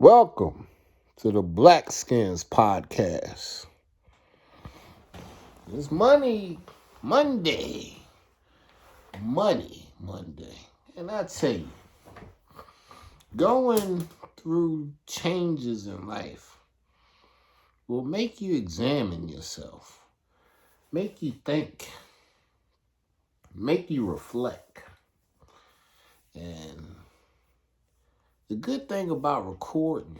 Welcome to the Blackskins podcast. It's Money Monday. And I tell you, going through changes in life will make you examine yourself, make you think, make you reflect. And the good thing about recording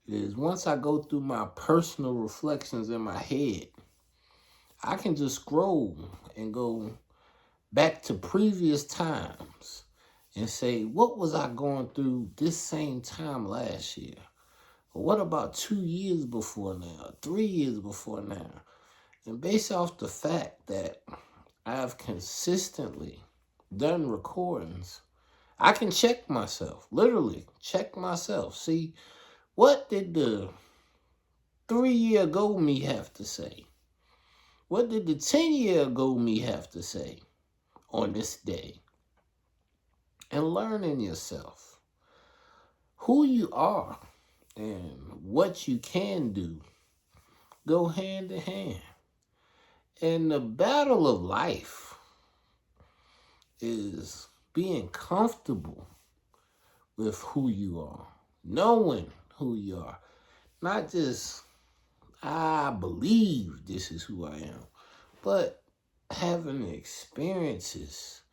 is once I go through my personal reflections in my head, I can just scroll and go back to previous times and say, what was I going through this same time last year? Or what about 2 years before now, 3 years before now? And based off the fact that I've consistently done recordings, I can check myself, literally check myself. See, what did the 3-year ago me have to say? What did the 10-year ago me have to say on this day? And learning yourself, who you are and what you can do go hand in hand. And the battle of life is being comfortable with who you are, knowing who you are. Not just, I believe this is who I am, but having the experiences,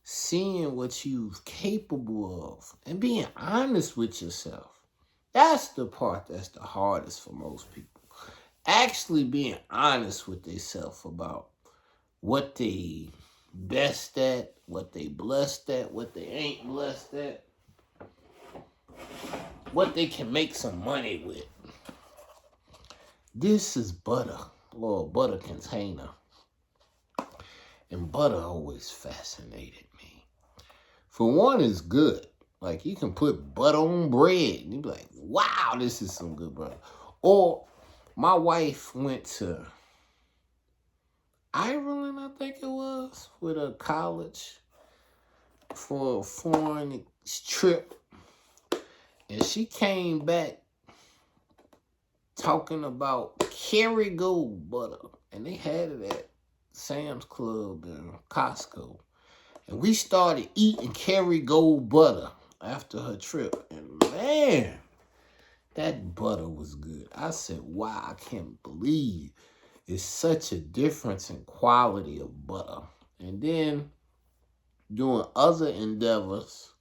seeing what you're capable of, and being honest with yourself. That's the part that's the hardest for most people. Actually being honest with themselves about what they best at, what they blessed at, what they ain't blessed at, what they can make some money with. This is butter, or butter container. And butter always fascinated me. For one, it's good. Like, you can put butter on bread, and you be like, wow, this is some good butter. Or, my wife went to Ireland, I think it was, with a college for a foreign trip. And she came back talking about Kerrygold butter. And they had it at Sam's Club and Costco. And we started eating Kerrygold butter after her trip. And man, that butter was good. I said, wow, I can't believe it's such a difference in quality of butter. And then doing other endeavors,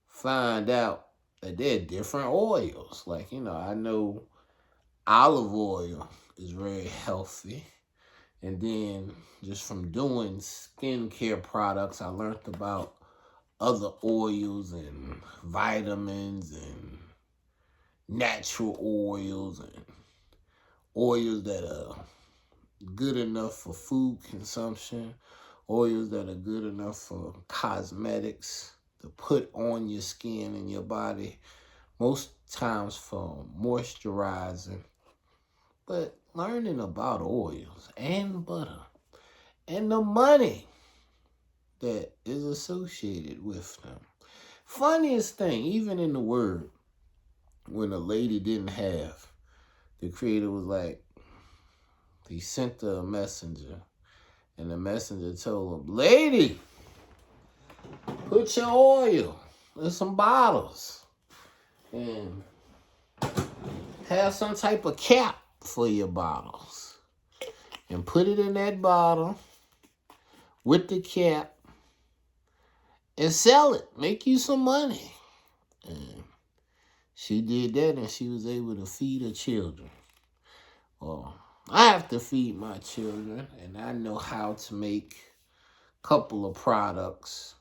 find out that there are different oils. Like, I know olive oil is very healthy. And then just from doing skincare products, I learned about other oils and vitamins and natural oils and oils that are good enough for food consumption, oils that are good enough for cosmetics to put on your skin and your body, most times for moisturizing. But learning about oils and butter and the money that is associated with them. Funniest thing, even in the Word, when a lady didn't have, the Creator was like, he sent her a messenger, and the messenger told him, lady, put your oil in some bottles and have some type of cap for your bottles. And put it in that bottle with the cap and sell it. Make you some money. And she did that, and she was able to feed her children. Well, I have to feed my children, and I know how to make a couple of products,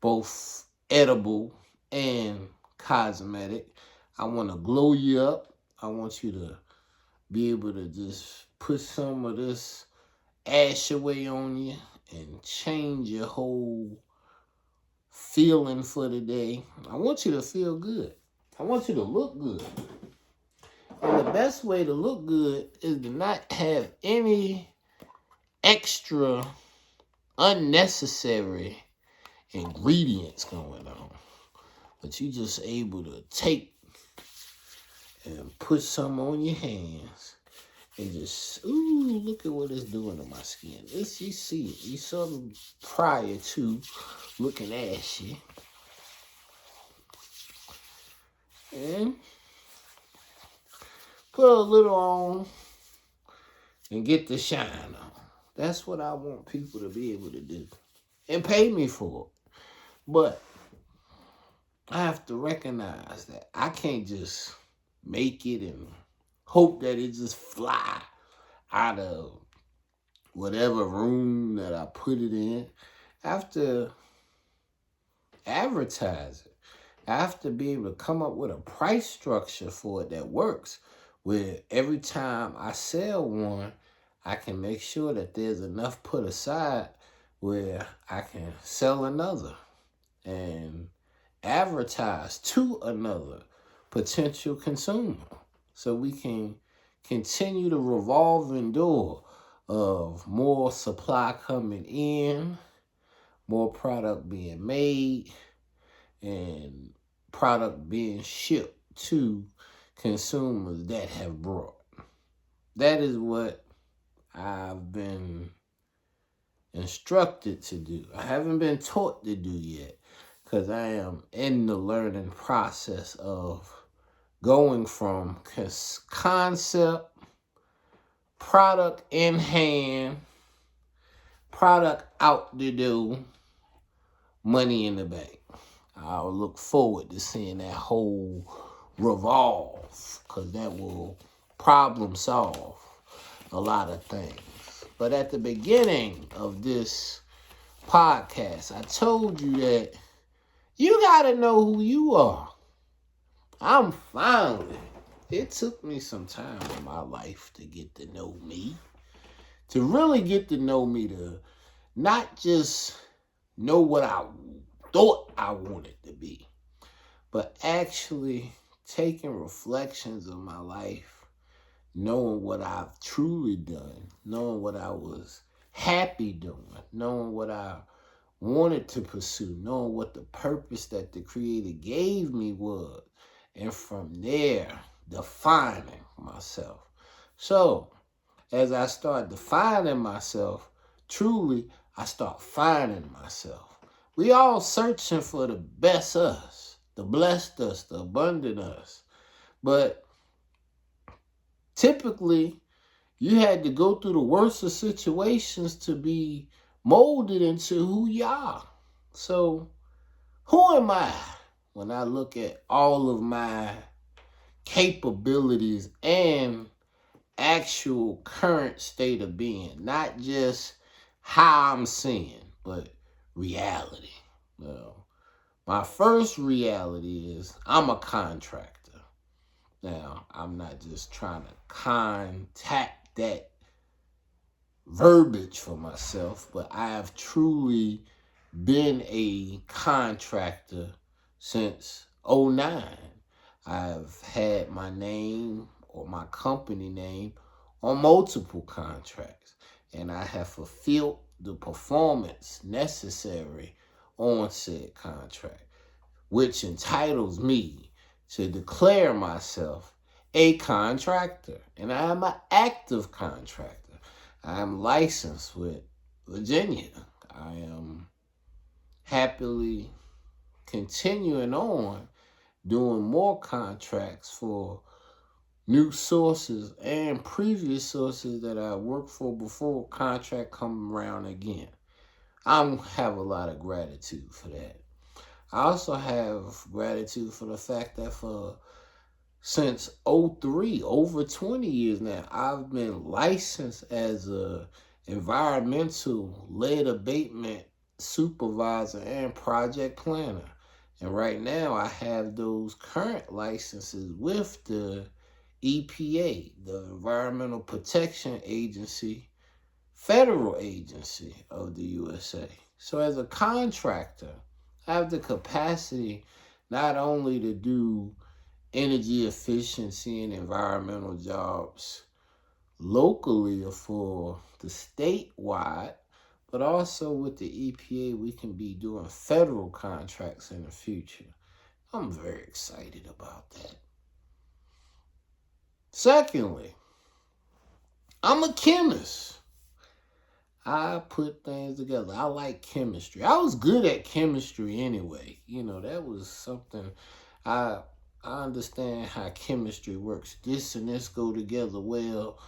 both edible and cosmetic. I want to glow you up. I want you to be able to just put some of this ash away on you and change your whole feeling for the day. I want you to feel good. I want you to look good. And the best way to look good is to not have any extra unnecessary ingredients going on. but you just able to take and put some on your hands and just, ooh, look at what it's doing to my skin. This, you see it. You saw me prior to looking ashy. And put a little on and get the shine on. That's what I want people to be able to do. And pay me for it. But I have to recognize that I can't just make it and hope that it just fly out of whatever room that I put it in. I have to advertise it. I have to be able to come up with a price structure for it that works, where every time I sell one, I can make sure that there's enough put aside where I can sell another and advertise to another potential consumer, so we can continue the revolving door of more supply coming in, more product being made, and product being shipped to consumers that have brought. That is what I've been instructed to do. I haven't been taught to do yet, because I am in the learning process of going from concept, product in hand, product out the door, money in the bank. I'll look forward to seeing that whole revolve, because that will problem solve a lot of things. But at the beginning of this podcast, I told you that you got to know who you are. I'm finally, it took me some time in my life to get to know me, to really get to know me, to not just know what I thought I wanted to be, but actually taking reflections of my life, knowing what I've truly done, knowing what I was happy doing, knowing what I wanted to pursue, knowing what the purpose that the Creator gave me was, and from there, defining myself. So, as I start defining myself, truly, I start finding myself. We all searching for the best us, the blessed us, the abundant us. But typically, you had to go through the worst of situations to be molded into who you are. So, who am I when I look at all of my capabilities and actual current state of being? Not just how I'm seeing, but reality. Well, my first reality is I'm a contractor. Now, I'm not just trying to contact that verbiage for myself, but I have truly been a contractor since '09. I've had my name or my company name on multiple contracts, and I have fulfilled the performance necessary on said contract, which entitles me to declare myself a contractor. And I am an active contractor. I am licensed with Virginia. I am happily continuing on doing more contracts for new sources and previous sources that I worked for before contract come around again. I have a lot of gratitude for that. I also have gratitude for the fact that since '03, over 20 years now, I've been licensed as a environmental lead abatement supervisor and project planner. And right now I have those current licenses with the EPA, the Environmental Protection Agency, federal agency of the USA. So as a contractor, I have the capacity not only to do energy efficiency and environmental jobs locally or for the statewide, but also with the EPA, we can be doing federal contracts in the future. I'm very excited about that. Secondly, I'm a chemist. I put things together. I like chemistry. I was good at chemistry anyway. You know, that was something I I understand how chemistry works. This and this go together well,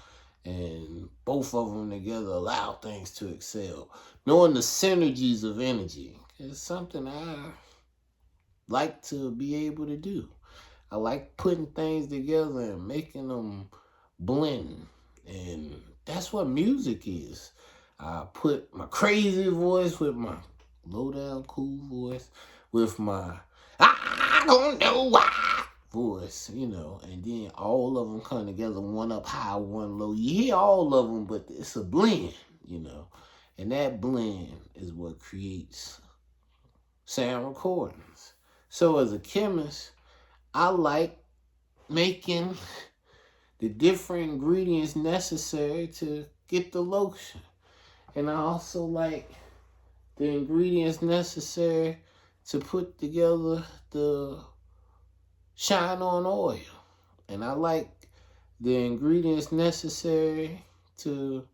and both of them together allow things to excel. Knowing the synergies of energy is something I like to be able to do. I like putting things together and making them blend. And that's what music is. I put my crazy voice with my low down cool voice, with my I don't know why voice, you know, and then all of them come together, one up high, one low. You hear all of them, but it's a blend, you know, and that blend is what creates sound recordings. So as a chemist, I like making the different ingredients necessary to get the lotion. And I also like the ingredients necessary to put together the shine on oil. And I like the ingredients necessary to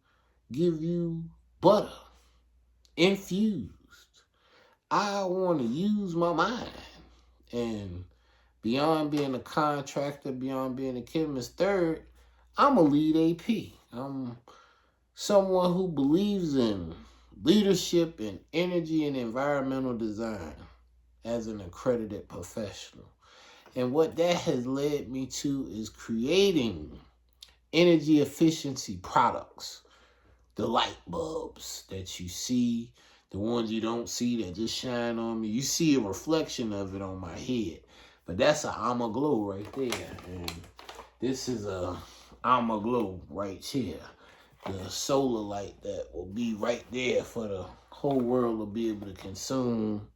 give you butter infused. I want to use my mind. And beyond being a contractor, beyond being a chemist, third, I'm a lead AP. I'm someone who believes in leadership and energy and environmental design as an accredited professional. And what that has led me to is creating energy efficiency products. The light bulbs that you see, the ones you don't see that just shine on me. You see a reflection of it on my head. But that's a Alma Glow right there. And this is a Alma Glow right here. The solar light that will be right there for the whole world to be able to consume.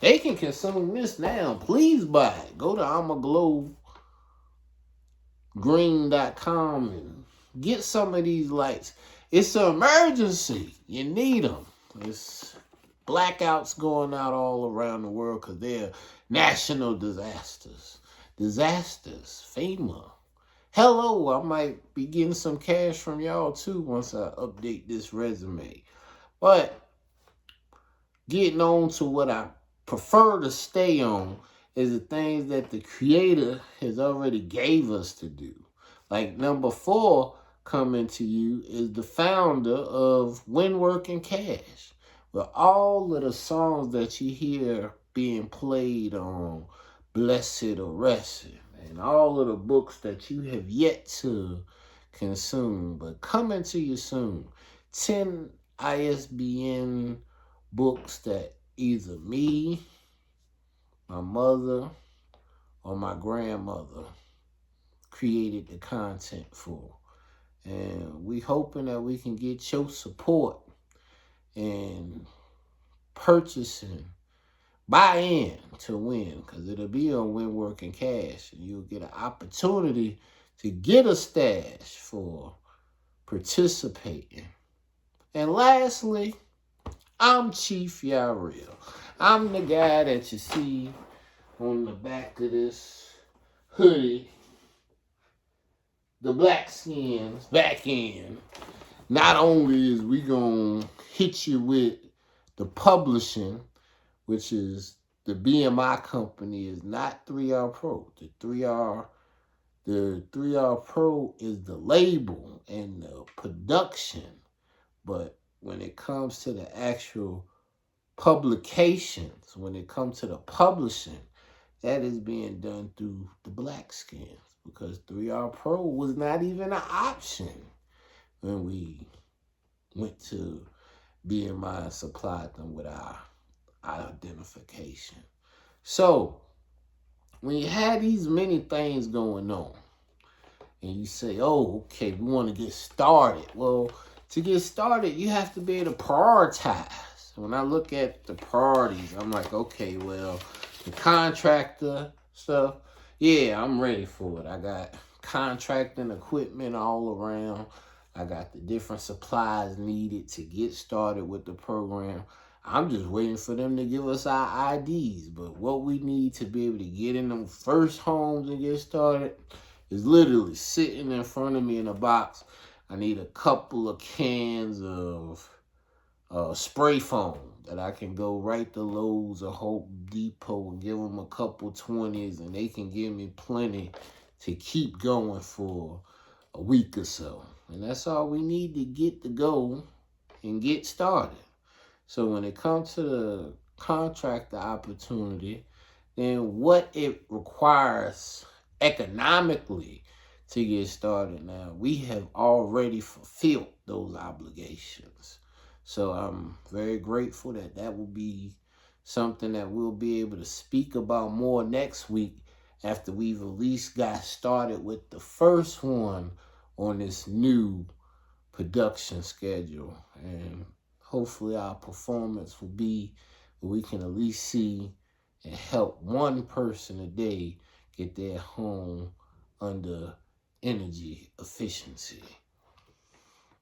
They can consume this now. Please buy it. Go to almaglowgreen.com and get some of these lights. It's an emergency. You need them. It's blackouts going out all around the world because they're national disasters. FEMA. Hello, I might be getting some cash from y'all too once I update this resume. But getting on to what I prefer to stay on is the things that the creator has already gave us to do. Like number 4 coming to you is the founder of When Working Cash. With all of the songs that you hear being played on Blessed or Rested, and all of the books that you have yet to consume, but coming to you soon. 10 ISBN books that either me, my mother, or my grandmother created the content for. And we hoping that we can get your support in purchasing, buy in to win, because it'll be on When Working Cash. And you'll get an opportunity to get a stash for participating. And lastly, I'm Chief YAHReal. I'm the guy that you see on the back of this hoodie. The Blackskins back in. Not only is we gonna hit you with the publishing, which is the BMI company, is not 3R Pro. The 3R Pro is the label and the production. But when it comes to the actual publications, when it comes to the publishing, that is being done through the Blackskins, because 3R Pro was not even an option when we went to BMI and supplied them with our identification. So when you have these many things going on and you say, oh, okay, we want to get started. Well, to get started, you have to be able to prioritize. When I look at the priorities, I'm like, okay, well, the contractor stuff, yeah, I'm ready for it. I got contracting equipment all around. I got the different supplies needed to get started with the program. I'm just waiting for them to give us our IDs. But what we need to be able to get in them first homes and get started is literally sitting in front of me in a box. I need a couple of cans of spray foam that I can go right to Lowe's or Home Depot and give them a couple 20s, and they can give me plenty to keep going for a week or so. And that's all we need to get to go and get started. So when it comes to the contractor opportunity, then what it requires economically to get started now, we have already fulfilled those obligations. So I'm very grateful that that will be something that we'll be able to speak about more next week after we've at least got started with the first one on this new production schedule. And hopefully our performance will be where we can at least see and help one person a day get their home under energy efficiency.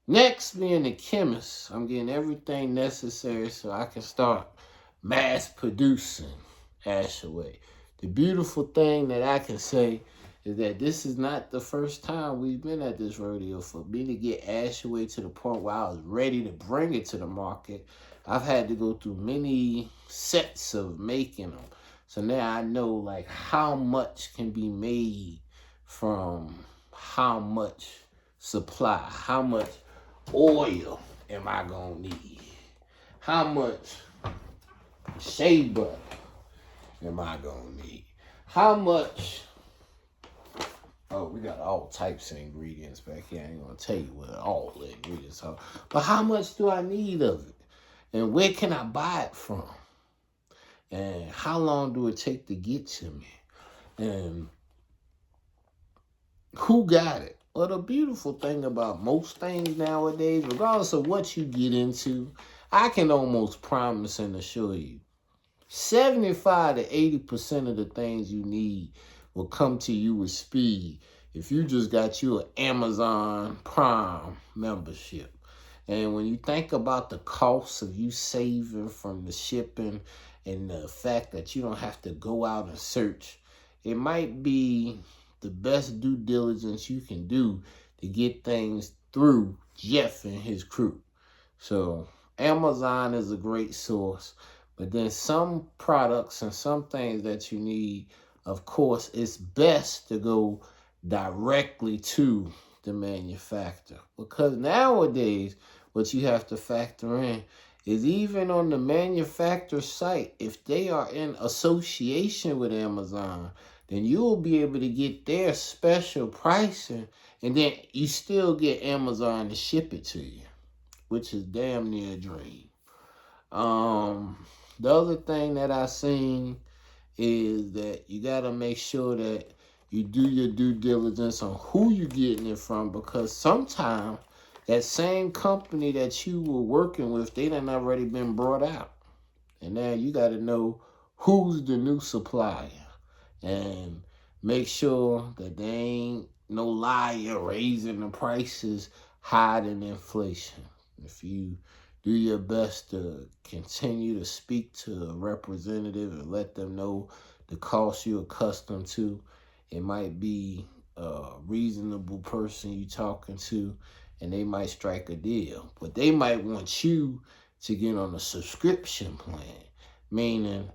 Next, being a chemist, I'm getting everything necessary so I can start mass producing YAHReal. The beautiful thing that I can say is that this is not the first time we've been at this rodeo. For me to get YAHReal to the point where I was ready to bring it to the market, I've had to go through many sets of making them. So now I know like how much can be made from how much supply, how much oil am I gonna need, how much shea butter am I gonna need, how much, oh, we got all types of ingredients back here. I ain't gonna tell you what all the ingredients are, but how much do I need of it, and where can I buy it from, and how long do it take to get to me, and who got it? Well, the beautiful thing about most things nowadays, regardless of what you get into, I can almost promise and assure you, 75 to 80% of the things you need will come to you with speed if you just got you an Amazon Prime membership. And when you think about the cost of you saving from the shipping and the fact that you don't have to go out and search, it might be the best due diligence you can do to get things through Jeff and his crew. So Amazon is a great source, but then some products and some things that you need, of course, it's best to go directly to the manufacturer, because nowadays what you have to factor in is even on the manufacturer site, if they are in association with Amazon, then you'll be able to get their special pricing, and then you still get Amazon to ship it to you, which is damn near a dream. The other thing that I seen is that you got to make sure that you do your due diligence on who you're getting it from, because sometimes that same company that you were working with, they done already been brought out. And now you got to know who's the new supplier and make sure that they ain't no liar raising the prices higher than inflation. If you do your best to continue to speak to a representative and let them know the cost you're accustomed to, it might be a reasonable person you're talking to, and they might strike a deal. But they might want you to get on a subscription plan, meaning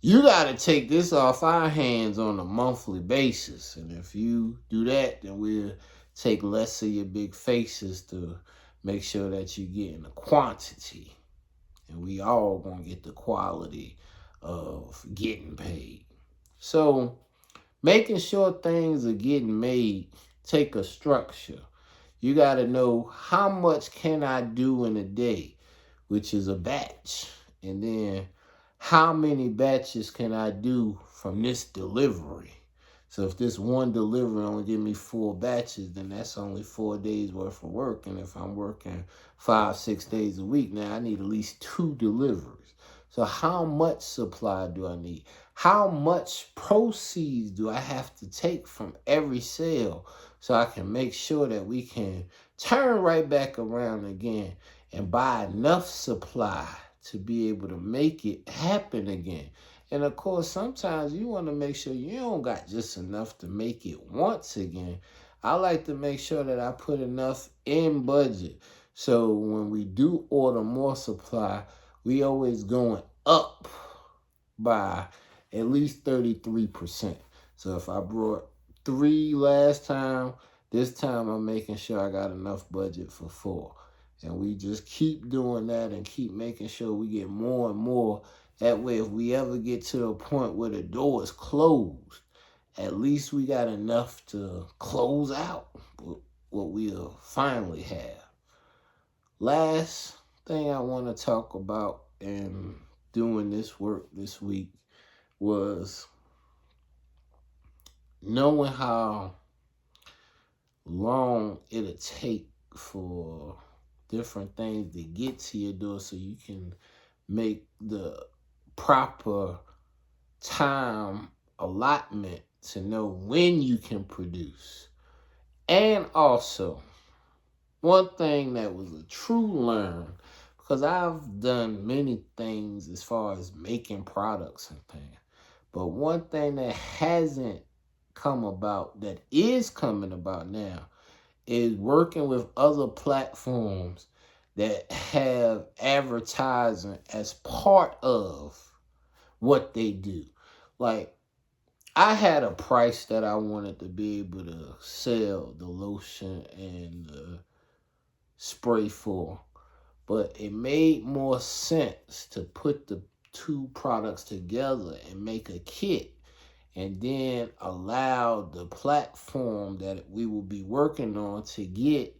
you got to take this off our hands on a monthly basis. And if you do that, then we'll take less of your big faces to make sure that you're getting the quantity. And we all going to get the quality of getting paid. So making sure things are getting made take a structure. You got to know how much can I do in a day, which is a batch. And then how many batches can I do from this delivery? So if this one delivery only give me 4 batches, then that's only 4 days worth of work. And if I'm working 5-6 days a week, now I need at least 2 deliveries. So how much supply do I need? How much proceeds do I have to take from every sale so I can make sure that we can turn right back around again and buy enough supply to be able to make it happen again. And of course, sometimes you want to make sure you don't got just enough to make it once again. I like to make sure that I put enough in budget. So when we do order more supply, we always going up by at least 33%. So if I brought 3 last time, this time I'm making sure I got enough budget for 4. And we just keep doing that and keep making sure we get more and more. That way, if we ever get to a point where the door is closed, at least we got enough to close out what we'll finally have. Last thing I want to talk about in doing this work this week was knowing how long it'll take for different things to get to your door so you can make the proper time allotment to know when you can produce. And also, one thing that was a true learn, because I've done many things as far as making products and things, but one thing that hasn't come about, that is coming about now, is working with other platforms that have advertising as part of what they do. Like, I had a price that I wanted to be able to sell the lotion and the spray for, but it made more sense to put the 2 products together and make a kit, and then allow the platform that we will be working on to get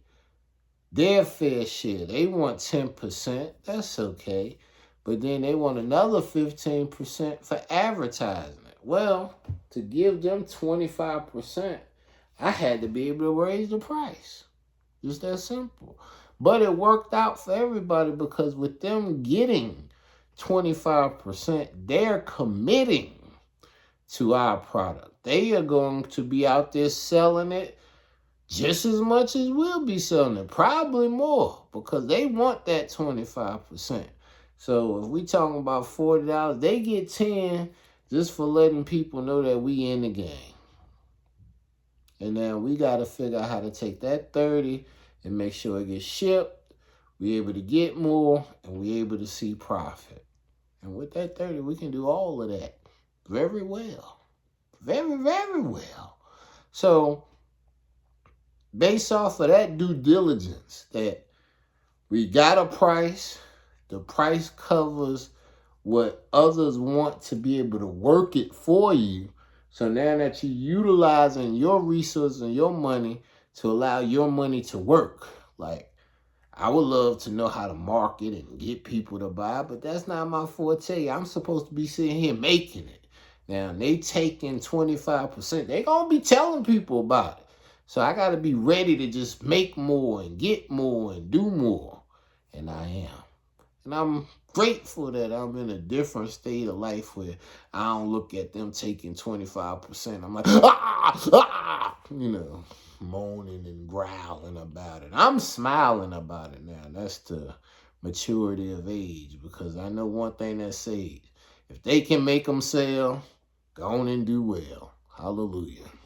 their fair share. They want 10%, that's okay. But then they want another 15% for advertising. Well, to give them 25%, I had to be able to raise the price. Just that simple. But it worked out for everybody, because with them getting 25%, they're committing to our product. They are going to be out there selling it just as much as we'll be selling it, probably more, because they want that 25%. So if we talking about $40, they get 10 just for letting people know that we in the game. And now we got to figure out how to take that 30 and make sure it gets shipped. We're able to get more, and we're able to see profit. And with that 30, we can do all of that very well. Very, very well. So based off of that due diligence, that we got a price, the price covers what others want to be able to work it for you. So now that you're utilizing your resources and your money to allow your money to work. Like, I would love to know how to market and get people to buy, but that's not my forte. I'm supposed to be sitting here making it. Now, they taking 25%. They going to be telling people about it. So I got to be ready to just make more and get more and do more. And I am. And I'm grateful that I'm in a different state of life where I don't look at them taking 25%. I'm like, moaning and growling about it. I'm smiling about it now. That's the maturity of age, because I know one thing that says, if they can make them sell, go on and do well. Hallelujah.